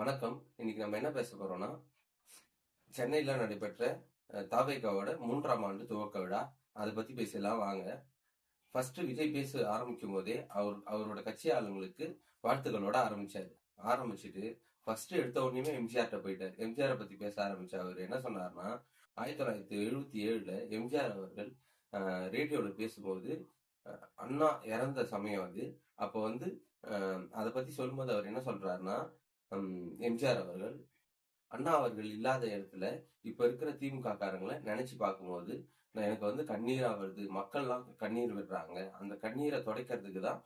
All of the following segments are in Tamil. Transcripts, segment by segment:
வணக்கம். இன்னைக்கு நம்ம என்ன பேச போறோம்னா, சென்னையில நடைபெற்ற தாவேகாவோட 3ஆம் ஆண்டு துவக்க விழா. அதை பத்தி பேசலாம் வாங்க. ஃபர்ஸ்ட் விஜய் பேச ஆரம்பிக்கும் போதே அவரோட கட்சி ஆளுங்களுக்கு வாழ்த்துக்களோட ஆரம்பிச்சாரு. ஆரம்பிச்சுட்டு ஃபர்ஸ்ட் எடுத்த உடனே எம்ஜிஆர்ட்ட போயிட்டாரு. எம்ஜிஆரை பத்தி பேச ஆரம்பிச்ச அவர் என்ன சொன்னார்னா, 1977ல எம்ஜிஆர் அவர்கள் ரேடியோல பேசும்போது அண்ணா இறந்த சமயம் அது. அப்போ வந்து அதை பத்தி சொல்லும்போது அவர் என்ன சொல்றாருன்னா, எம்ஜிஆர் அவர்கள் அண்ணா அவர்கள் இல்லாத இடத்துல இப்ப இருக்கிற திமுக காரங்களை நினைச்சு பார்க்கும்போது எனக்கு வந்து கண்ணீரா வருது. மக்கள்லாம் கண்ணீர் விடுறாங்க. அந்த கண்ணீரை துடைக்கிறதுக்கு தான்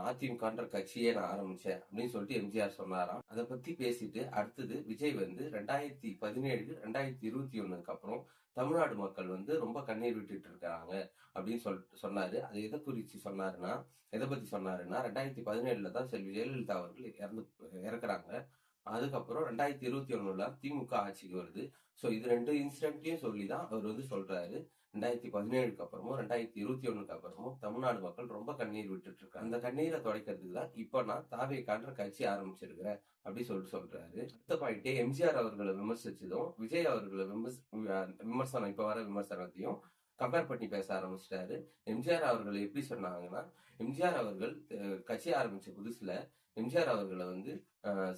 அதிமுகன்ற கட்சியே நான் ஆரம்பிச்சேன் அப்படின்னு சொல்லிட்டு எம்ஜிஆர் சொன்னாராம். அதை பத்தி பேசிட்டு அடுத்தது விஜய் வந்து 2017 2021 அப்புறம் தமிழ்நாடு மக்கள் வந்து ரொம்ப கண்ணீர் விட்டுட்டு இருக்காங்க அப்படின்னு சொன்னாரு. அது எதை குறிச்சு சொன்னாருன்னா, எதை பத்தி சொன்னாருன்னா, 2017 தான் செல்வி ஜெயலலிதா அவர்கள் இறக்குறாங்க. அதுக்கப்புறம் 2021 திமுக ஆட்சிக்கு வருது. ஸோ இது 2 இன்சிடென்ட்லயும் சொல்லிதான் அவர் வந்து சொல்றாரு, 2017 அப்புறமும் 2021 அப்புறமும் தமிழ்நாடு மக்கள் ரொம்ப கண்ணீர் விட்டுட்டு இருக்காங்க. அந்த கண்ணீரை துடைக்கிறதுக்கு தான் இப்ப நான் தாவேகான்ற கட்சி ஆரம்பிச்சிருக்கிறேன் அப்படி சொல்றாரு. அடுத்த பாயிண்டே எம்ஜிஆர் அவர்களை விமர்சிச்சதும் விஜய் அவர்களை விமர்சனம் இப்ப வர விமர்சனத்தையும் கம்பேர் பண்ணி பேச ஆரம்பிச்சிட்டாரு. எம்ஜிஆர் அவர்களை எப்படி சொன்னாங்கன்னா, எம்ஜிஆர் அவர்கள் கட்சி ஆரம்பிச்ச புதுசுல எம்ஜிஆர் அவர்களை வந்து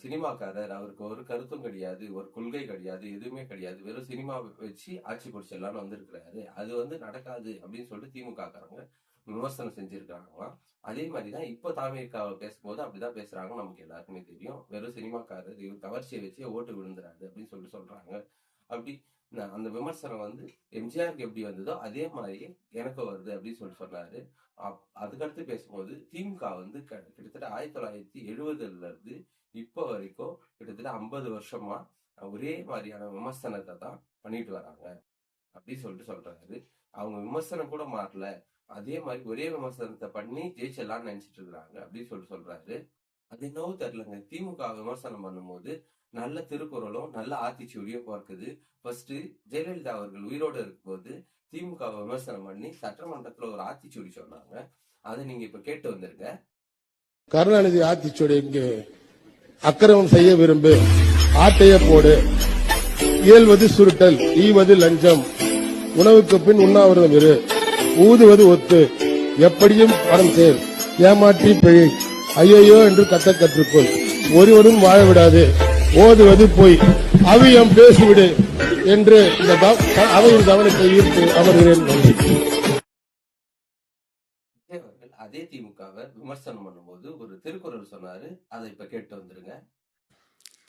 சினிமாக்காரர், அவருக்கு ஒரு கருத்தும் கிடையாது, ஒரு கொள்கை கிடையாது, எதுவுமே கிடையாது, வெறும் சினிமா வச்சு ஆட்சி பிடிச்சிடலான்னு வந்திருக்கிறாரு, அது வந்து நடக்காது அப்படின்னு சொல்லிட்டு திமுக காரங்க விமர்சனம் செஞ்சிருக்காங்களாம். அதே மாதிரிதான் இப்போ தாவேகாவை பேசும்போது அப்படிதான் பேசுறாங்க. நமக்கு எல்லாருக்குமே தெரியும், வெறும் சினிமாக்காரர், இவர் கவர்ச்சியை வச்சு ஓட்டு விழுந்துறாரு அப்படின்னு சொல்றாங்க. அப்படி அந்த விமர்சனம் வந்து எம்ஜிஆருக்கு எப்படி வந்ததோ அதே மாதிரி எனக்கும் வருது அப்படின்னு சொன்னாரு. அதுக்கடுத்து பேசும்போது திமுக வந்து கிட்டத்தட்ட 1970ல இருந்து இப்போ வரைக்கும் கிட்டத்தட்ட 50 வருஷமா ஒரே மாதிரியான விமர்சனத்தை தான் பண்ணிட்டு வராங்க அப்படி சொல்றாரு. அவங்க விமர்சனம் கூட மாறல, அதே மாதிரி ஒரே விமர்சனத்தை பண்ணி ஜெயிச்சலாம்னு நினைச்சிட்டு இருக்கிறாங்க அப்படின்னு சொல்றாரு. அது என்னவோ தெரியலங்க. திமுக விமர்சனம் பண்ணும்போது நல்ல திருக்குறளும் நல்ல ஆத்திச்சூடியும் பிறக்குது. ஃபர்ஸ்ட் ஜெயலலிதா அவர்கள் உயிரோடு இருக்கும்போது திமுக விமர்சனம் பண்ணி சட்டமன்றத்துல ஒரு ஆத்திச்சூடி சொன்னாங்க. அதை நீங்க இப்ப கேட்டு வந்திருக்க. கருணாநிதி ஆத்திச்சூடி இங்கு அக்கிரமம் செய்ய விரும்பு, ஆட்டைய போடு, இயல்வது சுருட்டல், ஈவது லஞ்சம், உணவுக்கு பின் உண்ணாவிரதம் இரு, ஊதுவது ஒத்து, எப்படியும் பணம் சேர், ஏமாற்றி பிழை, ஐயோ என்று கற்றுக்கொள், ஒருவரும் வாழ விடாது, ஓதுவது போய், அவியம் பேசிவிடு என்று இந்த அவையின் கவனத்தை ஈர்த்து அமர்கிறேன். அதே திமுகவை விமர்சனம் பண்ணும்போது ஒரு திருக்குறள் சொன்னாரு. அதை இப்ப கேட்டு வந்துருங்க.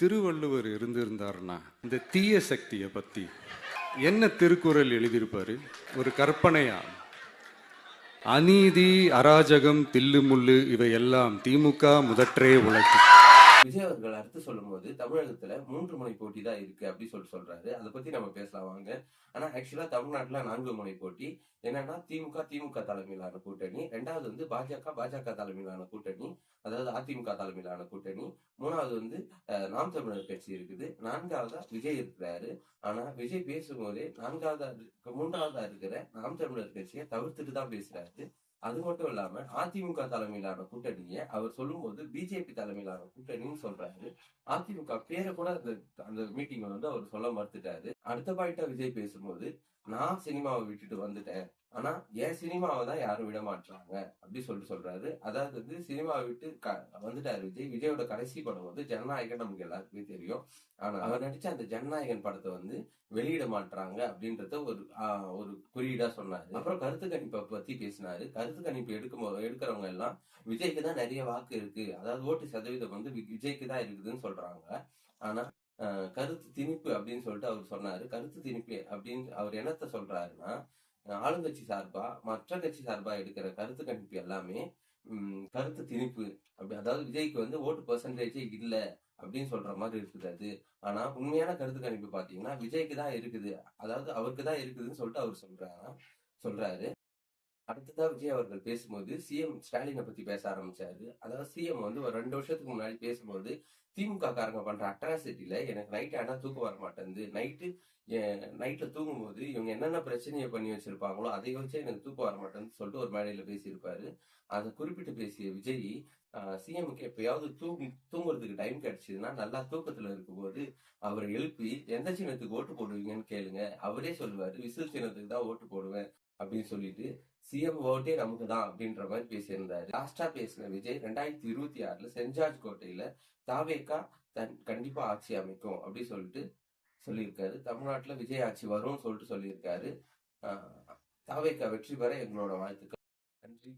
திருவள்ளுவர் இருந்திருந்தாருன்னா இந்த தீய சக்தியை பத்தி என்ன திருக்குறள் எழுதியிருப்பாரு? ஒரு கற்பனையா? அநீதி, அராஜகம், தில்லுமுள்ளு இவையெல்லாம் திமுக முதற்றே உழைக்கும். விஜய் அவர்கள் அடுத்து சொல்லும் போது தமிழகத்துல 3 முனை போட்டி தான் இருக்கு அப்படி சொல்றாரு. அதை பத்தி நம்ம பேசலாம் வாங்க. ஆனா ஆக்சுவலா தமிழ்நாட்டுல 4 முனை போட்டி. என்னன்னா திமுக தலைமையிலான கூட்டணி, 2வது வந்து பாஜக தலைமையிலான கூட்டணி, அதாவது அதிமுக தலைமையிலான கூட்டணி, 3வது வந்து நாம் தமிழர் கட்சி இருக்குது, 4வதா விஜய் இருக்கிறாரு. ஆனா விஜய் பேசும்போதே 3வதா இருக்கிற நாம் தமிழர் கட்சியை தவிர்த்துட்டு தான் பேசுறாரு. அது மட்டும் இல்லாம அதிமுக தலைமையிலான கூட்டணியை அவர் சொல்லும் போது பிஜேபி தலைமையிலான கூட்டணின்னு சொல்றாரு. அதிமுக பேரை கூட அந்த மீட்டிங் வந்து அவர் சொல்ல மறுத்துட்டாரு. அடுத்த பாயிண்டா விஜய் பேசும்போது, நான் சினிமாவை விட்டுட்டு வந்துட்டேன், ஆனா என் சினிமாவை தான் யாரும் விட மாட்டாங்க அப்படி சொல்றாரு. அதாவது வந்து சினிமாவை விட்டு வந்துட்டாரு விஜய். விஜயோட கடைசி படம் வந்து ஜனநாயகன், நமக்கு எல்லாருக்குமே தெரியும். ஆனா அவர் நடிச்ச அந்த ஜனநாயகன் படத்தை வந்து வெளியிட மாட்டாங்க அப்படின்றத ஒரு குறியீடா சொன்னாரு. அப்புறம் கருத்து கணிப்பை பத்தி பேசினாரு. கருத்து கணிப்பு எடுக்கிறவங்க எல்லாம் விஜய்க்கு தான் நிறைய வாக்கு இருக்கு, அதாவது ஓட்டு சதவீதம் வந்து விஜய்க்கு தான் இருக்குதுன்னு சொல்றாங்க. ஆனா கருத்து திணிப்பு அப்படின்னு சொல்லிட்டு அவர் சொன்னாரு. கருத்து திணிப்பு அப்படின்னு அவர் என்னத்த சொல்றாருன்னா, ஆளுங்கட்சி சார்பா மற்ற கட்சி சார்பா எடுக்கிற கருத்து கணிப்பு எல்லாமே கருத்து திணிப்பு அப்படி, அதாவது விஜய்க்கு வந்து ஓட்டு பெர்சன்டேஜே இல்ல அப்படின்னு சொல்ற மாதிரி இருக்குது அது. ஆனா உண்மையான கருத்து கணிப்பு பாத்தீங்கன்னா விஜய்க்கு தான் இருக்குது, அதாவது அவருக்கு தான் இருக்குதுன்னு சொல்லிட்டு அவர் சொல்றாரு. அடுத்ததா விஜய் அவர்கள் பேசும்போது சிஎம் ஸ்டாலினை பத்தி பேச ஆரம்பிச்சாரு. அதாவது சிஎம் வந்து ஒரு 2 வருஷத்துக்கு முன்னாடி பேசும்போது, திமுக காரங்க பண்ற அட்ராசிட்டில எனக்கு நைட் ஆனா தூக்கம் வர மாட்டேங்குது. நைட்ல தூங்கும்போது இவங்க என்னென்ன பிரச்சனையை பண்ணி வச்சிருப்பாங்களோ அதை வச்சு எனக்கு தூக்கம் வர மாட்டேங்குதுன்னு சொல்லிட்டு ஒரு மேடையில பேசியிருப்பாரு. அதை குறிப்பிட்டு பேசிய விஜய், சிஎம்க்கு எப்பயாவது தூங்குறதுக்கு டைம் கிடைச்சதுன்னா நல்லா தூக்கத்துல இருக்கும்போது அவரை எழுப்பி எந்த சின்னத்துக்கு ஓட்டு போடுவீங்கன்னு கேளுங்க, அவரே சொல்லுவாரு விசில் சின்னத்துக்கு தான் ஓட்டு போடுவேன் அப்படின்னு சொல்லிட்டு சிஎம் ஓட்டே நமக்கு தான் அப்படின்ற மாதிரி பேசியிருந்தாரு. லாஸ்டா பேசின விஜய் 2026 சென்ட் ஜார்ஜ் கோட்டையில தாவேகா கண்டிப்பா ஆட்சி அமைக்கும் அப்படின்னு சொல்லிட்டு சொல்லியிருக்காரு. தமிழ்நாட்டுல விஜய் ஆட்சி வரும்னு சொல்லிட்டு சொல்லியிருக்காரு. தாவேகா வெற்றி பெற எங்களோட வாழ்த்துக்கள். நன்றி.